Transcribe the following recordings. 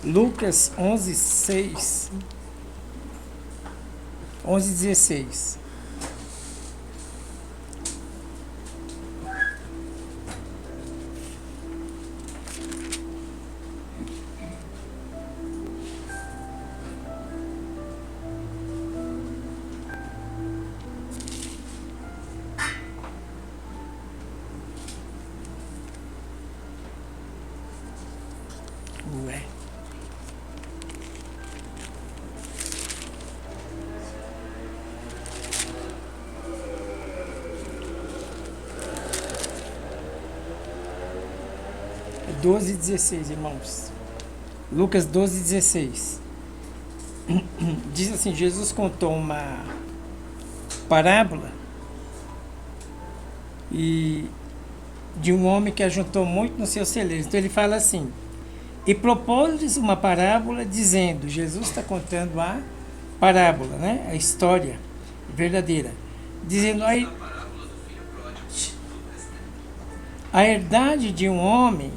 Lucas 11:6. 11:16. Ué. É 12:16, irmãos. Lucas 12:16. Diz assim: Jesus contou uma parábola e de um homem que ajuntou muito nos seus celeiros. Então ele fala assim: e propôs-lhes uma parábola, dizendo, Jesus está contando a parábola, né? A história verdadeira, dizendo: a herdade de um homem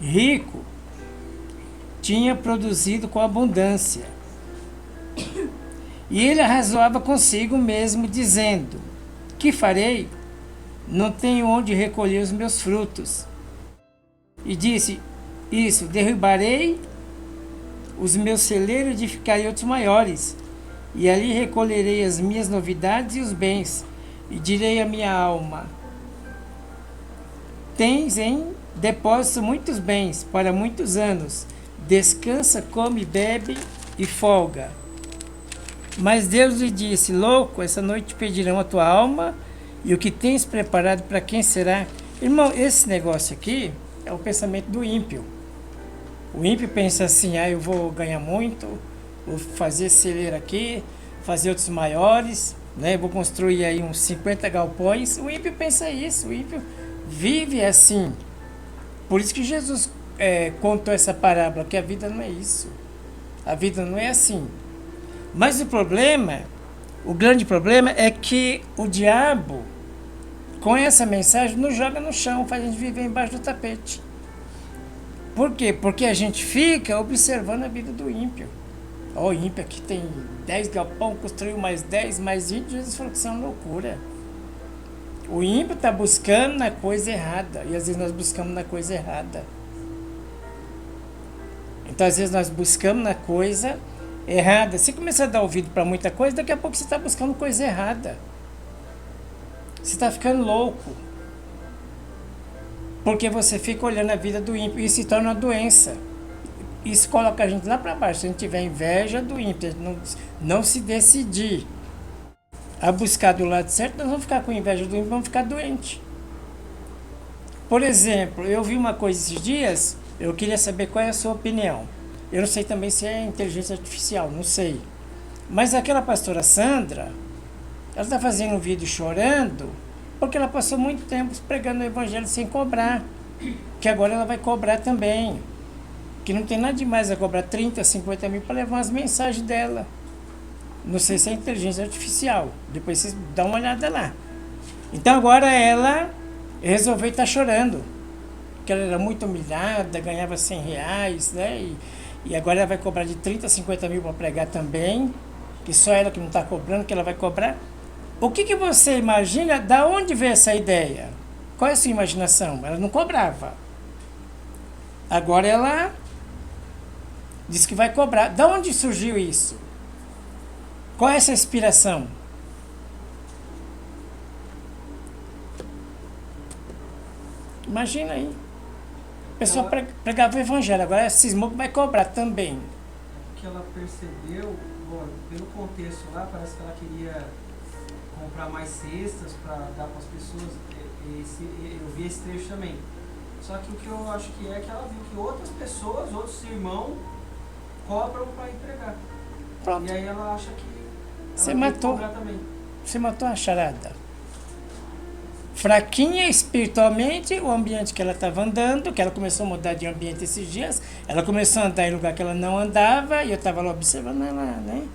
rico tinha produzido com abundância. E ele arrazoava consigo mesmo, dizendo: que farei? Não tenho onde recolher os meus frutos. E disse: isso, derrubarei os meus celeiros e edificarei outros maiores, e ali recolherei as minhas novidades e os bens, e direi à minha alma: tens em depósito muitos bens para muitos anos, descansa, come, bebe e folga. Mas Deus lhe disse: louco, essa noite pedirão a tua alma, e o que tens preparado para quem será? Irmão, esse negócio aqui é o pensamento do ímpio. O ímpio pensa assim: eu vou ganhar muito, vou fazer celeiro aqui, fazer outros maiores, né? Vou construir aí uns 50 galpões. O ímpio pensa isso, o ímpio vive assim. Por isso que Jesus contou essa parábola, que a vida não é isso. A vida não é assim. Mas o grande problema é que o diabo, com essa mensagem, nos joga no chão, faz a gente viver embaixo do tapete. Por quê? Porque a gente fica observando a vida do ímpio. O ímpio aqui tem 10 galpão, construiu mais 10, mais 20. Jesus falou que isso é uma loucura. O ímpio está buscando na coisa errada. E às vezes nós buscamos na coisa errada. Então às vezes nós buscamos na coisa errada. Se começar a dar ouvido para muita coisa, daqui a pouco você está buscando coisa errada. Você está ficando louco. Porque você fica olhando a vida do ímpio e se torna uma doença. Isso coloca a gente lá para baixo. Se a gente tiver inveja do ímpio, não se decidir a buscar do lado certo, nós vamos ficar com inveja do ímpio, vamos ficar doentes. Por exemplo, eu vi uma coisa esses dias, eu queria saber qual é a sua opinião. Eu não sei também se é inteligência artificial, não sei. Mas aquela pastora Sandra, ela está fazendo um vídeo chorando, porque ela passou muito tempo pregando o evangelho sem cobrar. Que agora ela vai cobrar também. Que não tem nada demais a cobrar 30, 50 mil para levar as mensagens dela. Não sei se é inteligência artificial. Depois vocês dão uma olhada lá. Então agora ela resolveu estar chorando. Porque ela era muito humilhada, ganhava R$100, né? E agora ela vai cobrar de 30 a 50 mil para pregar também. Que só ela que não está cobrando, que ela vai cobrar. O que você imagina? Da onde veio essa ideia? Qual é a sua imaginação? Ela não cobrava. Agora ela diz que vai cobrar. Da onde surgiu isso? Qual é essa inspiração? Imagina aí. A pessoa pregava o evangelho, agora cismou que vai cobrar também. O que ela percebeu, pelo contexto lá, parece que ela queria comprar mais cestas para dar para as pessoas. Eu vi esse trecho também. Só que o que eu acho que ela viu que outras pessoas, outros irmãos, cobram para entregar. Pronto. E aí ela acha que Você matou. Você matou a charada. Fraquinha espiritualmente, o ambiente que ela estava andando, que ela começou a mudar de ambiente esses dias, ela começou a andar em lugar que ela não andava, e eu estava lá observando ela, né?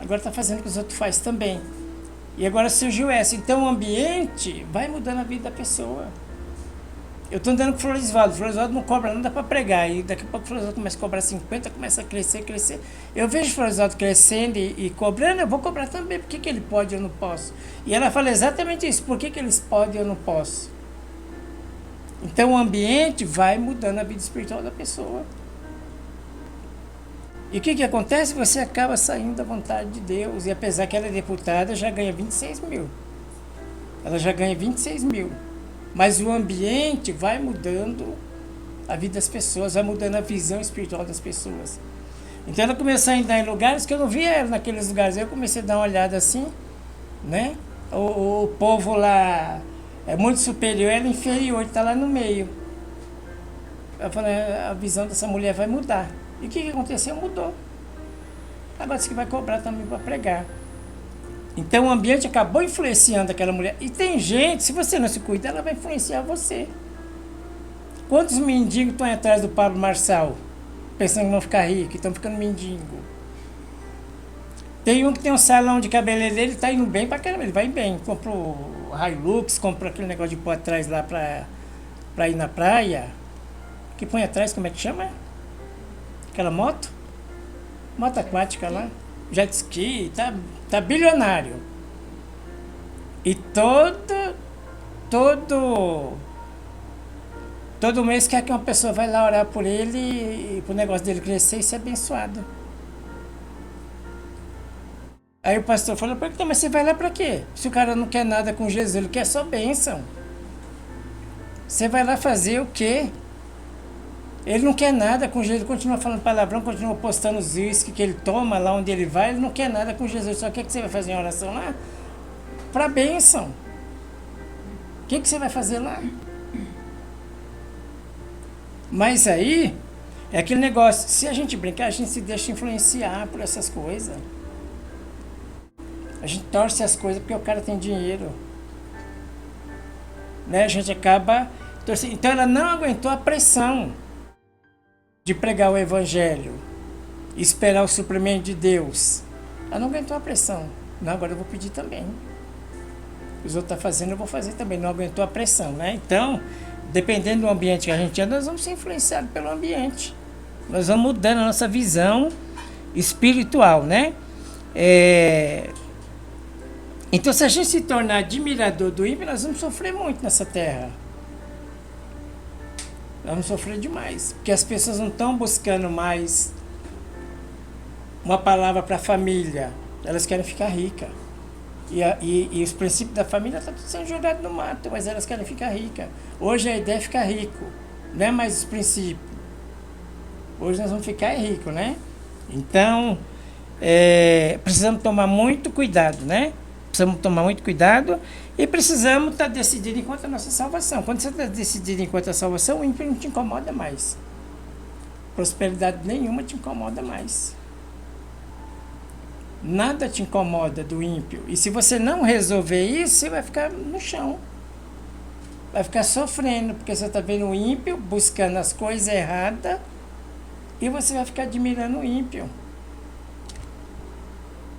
Agora está fazendo o que os outros fazem também. E agora surgiu essa. Então o ambiente vai mudando a vida da pessoa. Eu estou andando com o Floresvaldo. O Floresvaldo não cobra nada para pregar. E daqui a pouco o Floresvaldo começa a cobrar 50, começa a crescer, crescer. Eu vejo o Floresvaldo crescendo e cobrando, eu vou cobrar também. Por que, que ele pode e eu não posso? E ela fala exatamente isso. Por que, que eles podem e eu não posso? Então o ambiente vai mudando a vida espiritual da pessoa. E o que acontece? Você acaba saindo da vontade de Deus. E apesar que ela é deputada, já ganha 26 mil. Ela já ganha 26 mil. Mas o ambiente vai mudando a vida das pessoas, vai mudando a visão espiritual das pessoas. Então ela começou a entrar em lugares que eu não via ela naqueles lugares. Eu comecei a dar uma olhada assim, né? O povo lá é muito superior, ela é inferior, está lá no meio. Eu falei, a visão dessa mulher vai mudar. E o que aconteceu? Mudou. Agora disse que vai cobrar também para pregar. Então o ambiente acabou influenciando aquela mulher. E tem gente, se você não se cuida, ela vai influenciar você. Quantos mendigos estão atrás do Pablo Marçal? Pensando que vão ficar ricos, estão ficando mendigo. Tem um que tem um salão de cabeleireiro, ele está indo bem pra caramba, ele vai bem. Comprou Hilux, comprou aquele negócio de pôr atrás lá pra ir na praia. Que põe atrás, como é que chama? Aquela moto? Moto aquática lá. Jet ski, tá bilionário. E todo mês quer que uma pessoa vai lá orar por ele e pro negócio dele crescer e ser abençoado. Aí o pastor falou, mas você vai lá pra quê? Se o cara não quer nada com Jesus, ele quer só bênção. Você vai lá fazer o quê? Ele não quer nada com Jesus, ele continua falando palavrão, continua postando os uísque que ele toma lá onde ele vai, ele não quer nada com Jesus, só quer que você vai fazer uma oração lá para bênção. O que você vai fazer lá? Mas aí, é aquele negócio, se a gente brincar, a gente se deixa influenciar por essas coisas. A gente torce as coisas porque o cara tem dinheiro. Né? A gente acaba torcendo. Então ela não aguentou a pressão de pregar o evangelho, esperar o suprimento de Deus. Ela não aguentou a pressão. Não, agora eu vou pedir também. Os outros estão fazendo, eu vou fazer também. Não aguentou a pressão, né? Então, dependendo do ambiente que a gente anda, nós vamos ser influenciados pelo ambiente. Nós vamos mudando a nossa visão espiritual, né? Então, se a gente se tornar admirador do ímpio, nós vamos sofrer muito nessa terra. Nós vamos sofrer demais, porque as pessoas não estão buscando mais uma palavra para a família, elas querem ficar ricas. E os princípios da família estão sendo jogados no mato, mas elas querem ficar ricas. Hoje a ideia é ficar rico, não é mais os princípios. Hoje nós vamos ficar ricos, né? Então, precisamos tomar muito cuidado, né? Precisamos tomar muito cuidado e precisamos estar decididos quanto à nossa salvação. Quando você está decidido quanto à salvação, o ímpio não te incomoda mais. Prosperidade nenhuma te incomoda mais. Nada te incomoda do ímpio. E se você não resolver isso, você vai ficar no chão. Vai ficar sofrendo, porque você está vendo o ímpio buscando as coisas erradas e você vai ficar admirando o ímpio.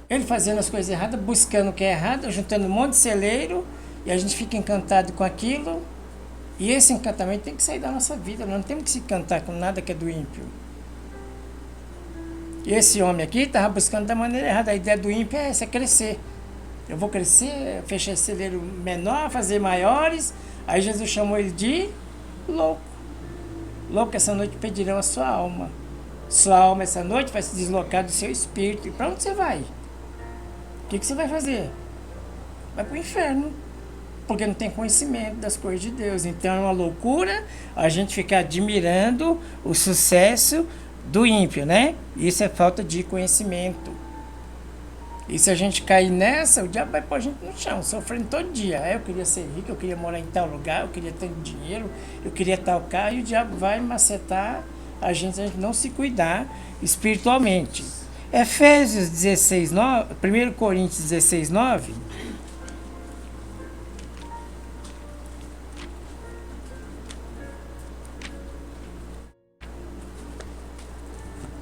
Ele fazendo as coisas erradas, buscando o que é errado, juntando um monte de celeiro, e a gente fica encantado com aquilo. E esse encantamento tem que sair da nossa vida. Nós não temos que se encantar com nada que é do ímpio. E esse homem aqui estava buscando da maneira errada. A ideia do ímpio é essa, é crescer. Eu vou crescer, fechar esse celeiro menor, fazer maiores. Aí Jesus chamou ele de louco. Louco, essa noite pedirão a sua alma. Sua alma essa noite vai se deslocar do seu espírito. E para onde você vai? O que você vai fazer? Vai para o inferno, porque não tem conhecimento das coisas de Deus. Então é uma loucura a gente ficar admirando o sucesso do ímpio, né? Isso é falta de conhecimento. E se a gente cair nessa, o diabo vai pôr a gente no chão, sofrendo todo dia. Eu queria ser rico, eu queria morar em tal lugar, eu queria ter dinheiro, eu queria tal carro, e o diabo vai macetar a gente não se cuidar espiritualmente. Efésios 16, 9, 1 Coríntios 16, 9.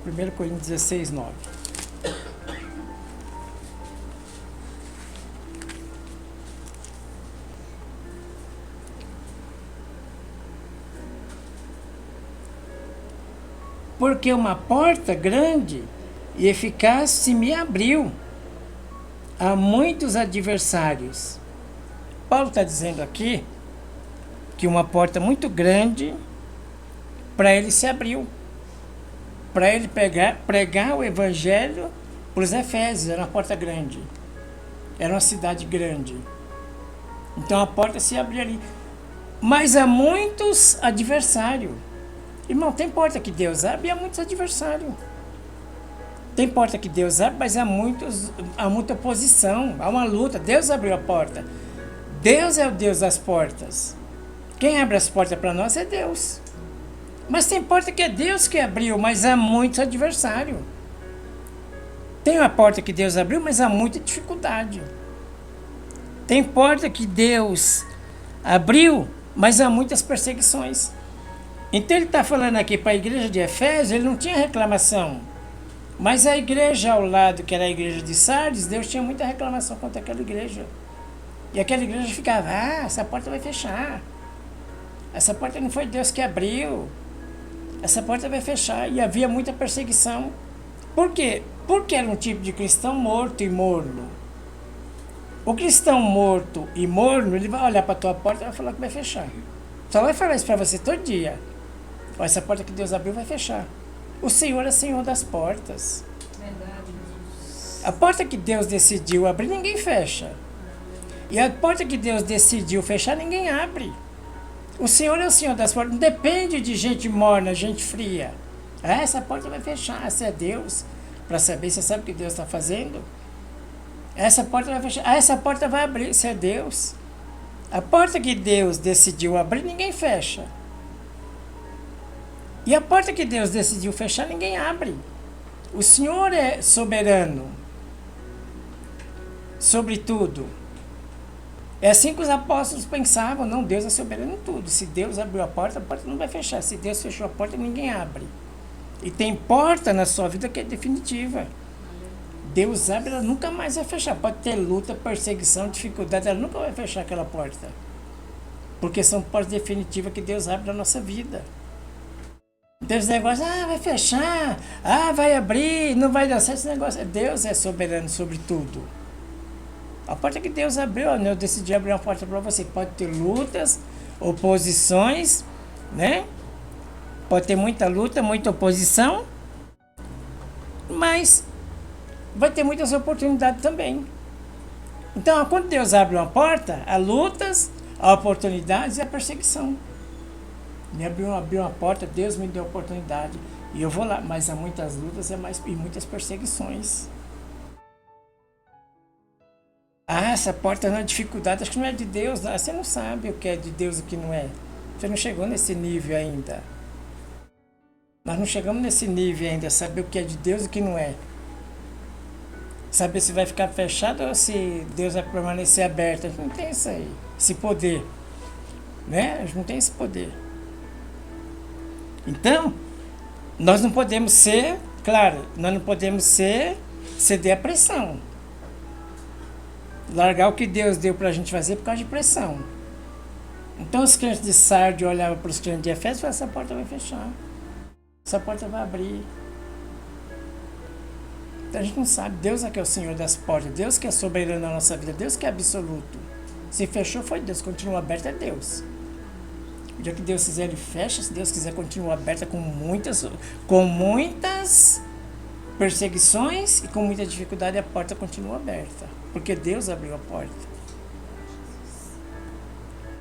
1 Coríntios 16, 9. porque uma porta grande e eficaz se me abriu a muitos adversários. Paulo está dizendo aqui que uma porta muito grande para ele se abriu, para ele pregar o evangelho para os Efésios. Era uma porta grande, era uma cidade grande, então a porta se abriu ali, mas há muitos adversários. Irmão, tem porta que Deus abre e há muitos adversários. Tem porta que Deus abre, mas há muita oposição, há uma luta. Deus abriu a porta, Deus é o Deus das portas. Quem abre as portas para nós é Deus. Mas tem porta que é Deus que abriu, mas há muitos adversários. Tem uma porta que Deus abriu, mas há muita dificuldade. Tem porta que Deus abriu, mas há muitas perseguições. Então ele está falando aqui para a igreja de Efésios, ele não tinha reclamação. Mas a igreja ao lado, que era a igreja de Sardes, Deus tinha muita reclamação contra aquela igreja. E aquela igreja ficava, essa porta vai fechar. Essa porta não foi Deus que abriu. Essa porta vai fechar. E havia muita perseguição. Por quê? Porque era um tipo de cristão morto e morno. O cristão morto e morno, ele vai olhar para a tua porta e vai falar que vai fechar. Só vai falar isso para você todo dia. Essa porta que Deus abriu vai fechar. O Senhor é Senhor das portas. Verdade. A porta que Deus decidiu abrir, ninguém fecha. E a porta que Deus decidiu fechar, ninguém abre. O Senhor é o Senhor das portas. Não depende de gente morna, gente fria. Essa porta vai fechar. Essa é Deus. Para saber, você sabe o que Deus está fazendo? Essa porta vai fechar. Essa porta vai abrir. Isso é Deus. A porta que Deus decidiu abrir, ninguém fecha. E a porta que Deus decidiu fechar, ninguém abre. O Senhor é soberano sobre tudo. É assim que os apóstolos pensavam. Não, Deus é soberano em tudo. Se Deus abriu a porta não vai fechar. Se Deus fechou a porta, ninguém abre. E tem porta na sua vida que é definitiva. Deus abre, ela nunca mais vai fechar. Pode ter luta, perseguição, dificuldade, ela nunca vai fechar aquela porta. Porque são portas definitivas que Deus abre na nossa vida. Então esse negócio, vai fechar, vai abrir, não vai dar certo esse negócio. Deus é soberano sobre tudo. A porta que Deus abriu, eu decidi abrir uma porta para você. Pode ter lutas, oposições, né? Pode ter muita luta, muita oposição, mas vai ter muitas oportunidades também. Então, quando Deus abre uma porta, há lutas, há oportunidades e há perseguição. Me abriu uma porta, Deus me deu a oportunidade e eu vou lá, mas há muitas lutas e muitas perseguições. Essa porta não é dificuldade, acho que não é de Deus, não. Você não sabe o que é de Deus e o que não é. Você não chegou nesse nível ainda. Nós não chegamos nesse nível ainda, saber o que é de Deus e o que não é. Saber se vai ficar fechado ou se Deus vai permanecer aberto. A gente não tem isso aí, esse poder. Né? A gente não tem esse poder. Então, nós não podemos ser, claro, nós não podemos ceder à pressão. Largar o que Deus deu para a gente fazer por causa de pressão. Então os crentes de Sardes olhavam para os crentes de Efésios e falavam, essa porta vai fechar. Essa porta vai abrir. Então a gente não sabe. Deus é que é o Senhor das portas. Deus que é soberano na nossa vida. Deus que é absoluto. Se fechou, foi Deus. Continua aberto, é Deus. O dia que Deus quiser, Ele fecha. Se Deus quiser, continua aberta com muitas perseguições e com muita dificuldade, a porta continua aberta. Porque Deus abriu a porta.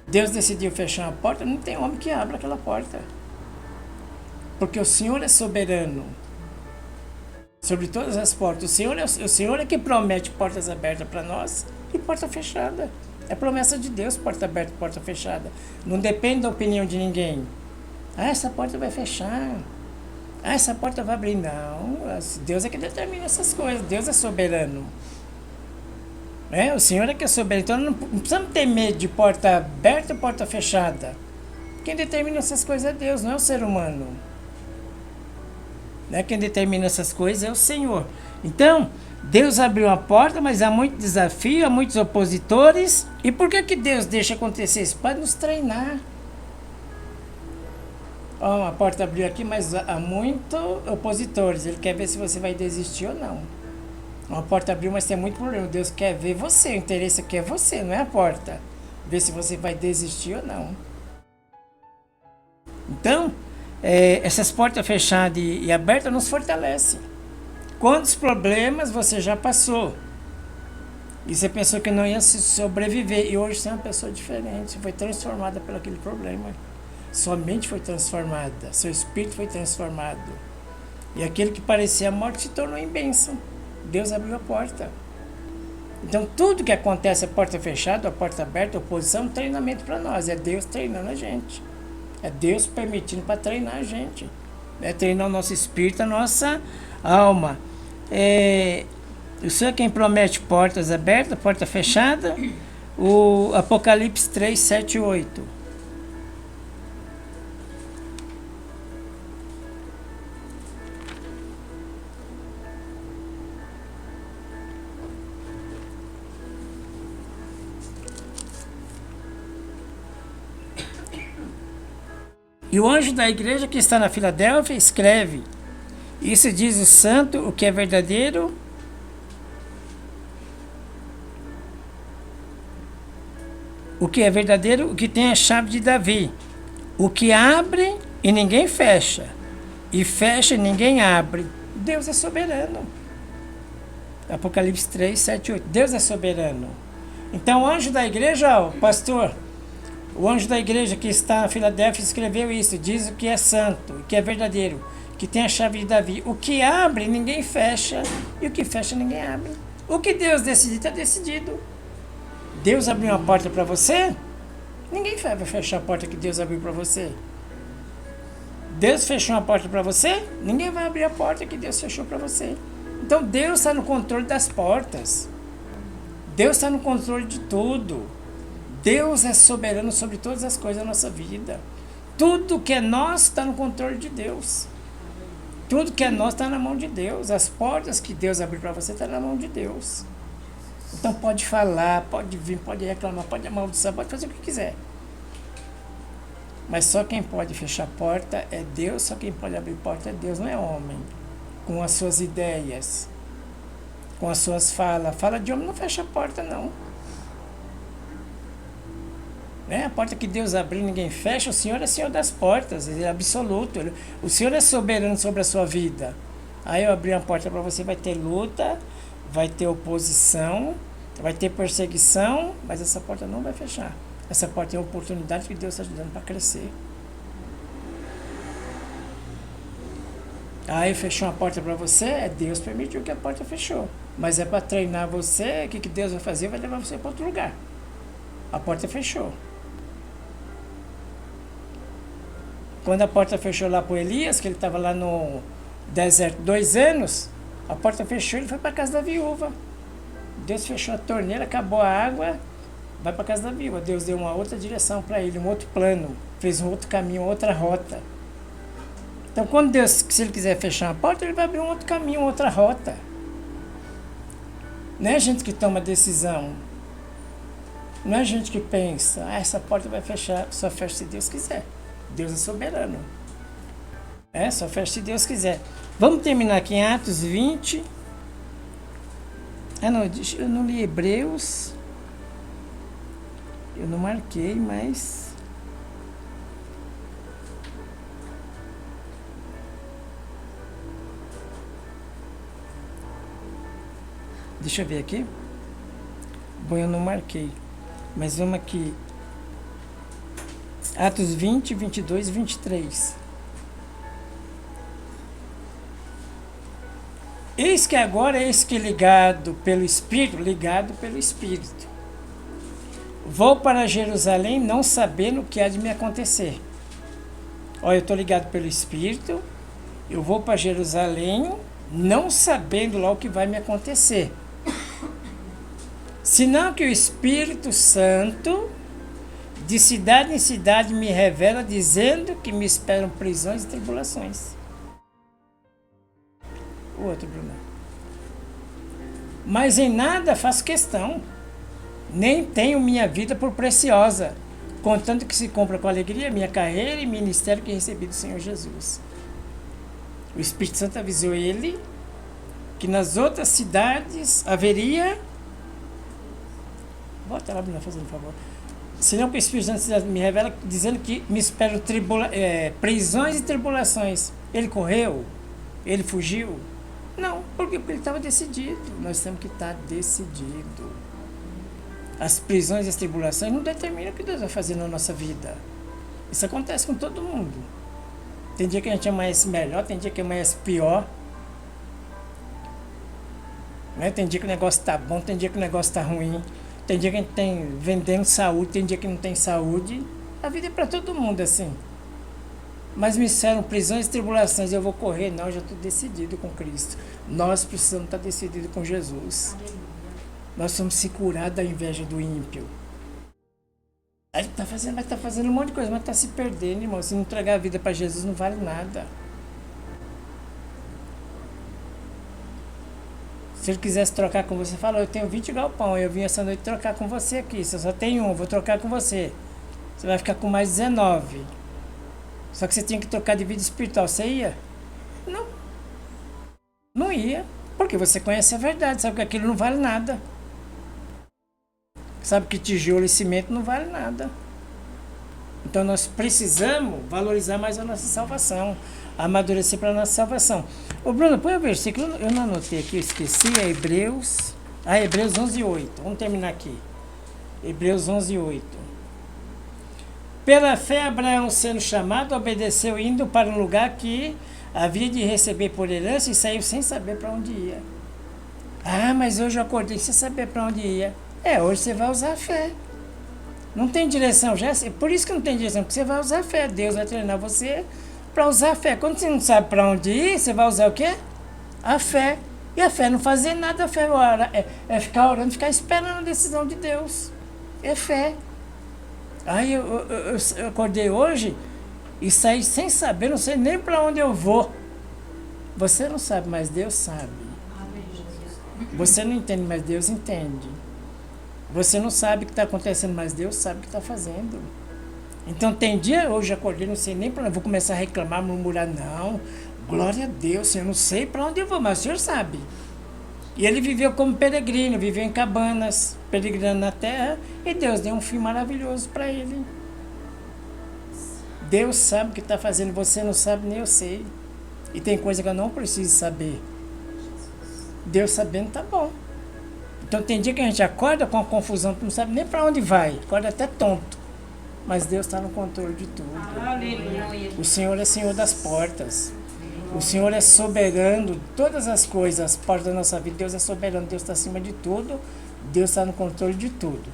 Deus decidiu fechar a porta, não tem homem que abra aquela porta. Porque o Senhor é soberano sobre todas as portas. O Senhor é que promete portas abertas para nós e porta fechada. É promessa de Deus, porta aberta, porta fechada. Não depende da opinião de ninguém. Essa porta vai fechar. Essa porta vai abrir. Não, Deus é que determina essas coisas. Deus é soberano. O Senhor é que é soberano. Então não precisamos ter medo de porta aberta ou porta fechada. Quem determina essas coisas é Deus, não é o ser humano. Quem determina essas coisas é o Senhor. Então, Deus abriu a porta, mas há muito desafio, há muitos opositores. E por que Deus deixa acontecer isso? Para nos treinar. Ó, a porta abriu aqui, mas há muitos opositores. Ele quer ver se você vai desistir ou não. Uma porta abriu, mas tem muito problema. Deus quer ver você. O interesse aqui é você, não é a porta. Ver se você vai desistir ou não. Então, essas portas fechadas e abertas nos fortalecem. Quantos problemas você já passou? E você pensou que não ia sobreviver. E hoje você é uma pessoa diferente. Você foi transformada por aquele problema. Sua mente foi transformada. Seu espírito foi transformado. E aquilo que parecia morte se tornou em bênção. Deus abriu a porta. Então tudo que acontece, a porta fechada, a porta aberta, a oposição, é um treinamento para nós. É Deus treinando a gente. É Deus permitindo para treinar a gente. É treinar o nosso espírito, a nossa alma. O Senhor é quem promete portas abertas, porta fechada. O Apocalipse 3, 7 e 8. E o anjo da igreja que está na Filadélfia escreve: isso diz o santo, o que é verdadeiro, o que tem a chave de Davi, o que abre e ninguém fecha, e fecha e ninguém abre. Deus é soberano. Apocalipse 3, 7 e 8. Deus é soberano. Então o anjo da igreja, ó, pastor, o anjo da igreja que está na Filadélfia escreveu isso, diz o que é santo, o que é verdadeiro, que tem a chave de Davi. O que abre, ninguém fecha, e o que fecha, ninguém abre. O que Deus decidir, está decidido. Deus abriu uma porta para você, ninguém vai fechar a porta que Deus abriu para você. Deus fechou uma porta para você, ninguém vai abrir a porta que Deus fechou para você. Então Deus está no controle das portas. Deus está no controle de tudo. Deus é soberano sobre todas as coisas da nossa vida. Tudo que é nosso está no controle de Deus. Tudo que é nosso está na mão de Deus. As portas que Deus abriu para você estão na mão de Deus. Então pode falar, pode vir, pode reclamar, pode amaldiçoar, pode fazer o que quiser. Mas só quem pode fechar a porta é Deus, só quem pode abrir porta é Deus, não é homem. Com as suas ideias, com as suas falas. Fala de homem não fecha a porta, não. A porta que Deus abriu, ninguém fecha. O Senhor é Senhor das portas, Ele é absoluto. O Senhor é soberano sobre a sua vida. Aí eu abri uma porta para você, vai ter luta, vai ter oposição, vai ter perseguição, mas essa porta não vai fechar. Essa porta é uma oportunidade que Deus está ajudando para crescer. Aí fechou uma porta para você, Deus permitiu que a porta fechou. Mas é para treinar você, o que Deus vai fazer? Vai levar você para outro lugar. A porta fechou. Quando a porta fechou lá para o Elias, que ele estava lá no deserto 2 anos, a porta fechou e ele foi para a casa da viúva. Deus fechou a torneira, acabou a água, vai para a casa da viúva. Deus deu uma outra direção para ele, um outro plano, fez um outro caminho, outra rota. Então, quando Deus, se Ele quiser fechar uma porta, Ele vai abrir um outro caminho, outra rota. Não é a gente que toma decisão. Não é a gente que pensa, essa porta vai fechar, só fecha se Deus quiser. Deus é soberano. Só fecha se Deus quiser. Vamos terminar aqui em Atos 20. Não, eu não li Hebreus. Eu não marquei, mas... Deixa eu ver aqui. Bom, eu não marquei. Mas vamos aqui. Atos 20, 22 e 23. Eis que agora, ligado pelo Espírito, vou para Jerusalém não sabendo o que há de me acontecer. Olha, eu estou ligado pelo Espírito, eu vou para Jerusalém não sabendo lá o que vai me acontecer. Senão que o Espírito Santo, de cidade em cidade, me revela, dizendo que me esperam prisões e tribulações. O outro, Bruno. Mas em nada faço questão, nem tenho minha vida por preciosa, Contanto que se compra com alegria minha carreira e ministério que recebi do Senhor Jesus. O Espírito Santo avisou ele que nas outras cidades haveria... Volta lá, Bruna, fazendo um favor. Senão que o Espírito Santo me revela dizendo que me esperam prisões e tribulações. Ele correu? Ele fugiu? Não, porque ele estava decidido. Nós temos que estar decidido. As prisões e as tribulações não determinam o que Deus vai fazer na nossa vida. Isso acontece com todo mundo. Tem dia que a gente amanhece melhor, tem dia que amanhece pior. Né? Tem dia que o negócio está bom, tem dia que o negócio está ruim. Tem dia que a gente tem vendendo saúde, tem dia que não tem saúde. A vida é para todo mundo assim. Mas me disseram prisões e tribulações, eu vou correr. Não, eu já estou decidido com Cristo. Nós precisamos estar decididos com Jesus. Nós somos se curar da inveja do ímpio. Aí vai estar fazendo um monte de coisa, mas está se perdendo, irmão. Se não entregar a vida para Jesus, não vale nada. Se ele quisesse trocar com você, fala, eu tenho 20 galpão, eu vim essa noite trocar com você aqui. Se eu só tenho um, eu vou trocar com você. Você vai ficar com mais 19. Só que você tinha que trocar de vida espiritual. Você ia? Não. Não ia. Porque você conhece a verdade, sabe que aquilo não vale nada. Sabe que tijolo e cimento não vale nada. Então nós precisamos valorizar mais a nossa salvação, amadurecer para a nossa salvação. Ô Bruno, põe o versículo, eu não anotei aqui, eu esqueci, é Hebreus 11:8. Vamos terminar aqui. Hebreus 11:8. Pela fé Abraão, sendo chamado, obedeceu indo para um lugar que havia de receber por herança e saiu sem saber para onde ia. Ah, mas hoje eu acordei sem saber para onde ia. Hoje você vai usar a fé. Não tem direção, já. Por isso que não tem direção, porque você vai usar a fé. Deus vai treinar você para usar a fé. Quando você não sabe para onde ir, você vai usar o quê? A fé. E a fé não fazer nada, a fé é ficar orando, ficar esperando a decisão de Deus. É fé. Aí eu acordei hoje e saí sem saber, não sei nem para onde eu vou. Você não sabe, mas Deus sabe. Você não entende, mas Deus entende. Você não sabe o que está acontecendo, mas Deus sabe o que está fazendo. Então tem dia, hoje acordei, não sei nem para onde, vou começar a reclamar, murmurar, não. Glória a Deus, eu não sei para onde eu vou, mas o Senhor sabe. E ele viveu como peregrino, viveu em cabanas, peregrinando na terra, e Deus deu um fim maravilhoso para ele. Deus sabe o que está fazendo, você não sabe, nem eu sei. E tem coisa que eu não preciso saber. Deus sabendo tá bom. Então tem dia que a gente acorda com a confusão, não sabe nem para onde vai, acorda até tonto. Mas Deus está no controle de tudo. Aleluia. O Senhor é Senhor das portas. O Senhor é soberano de todas as coisas, as portas da nossa vida. Deus é soberano, Deus está acima de tudo. Deus está no controle de tudo.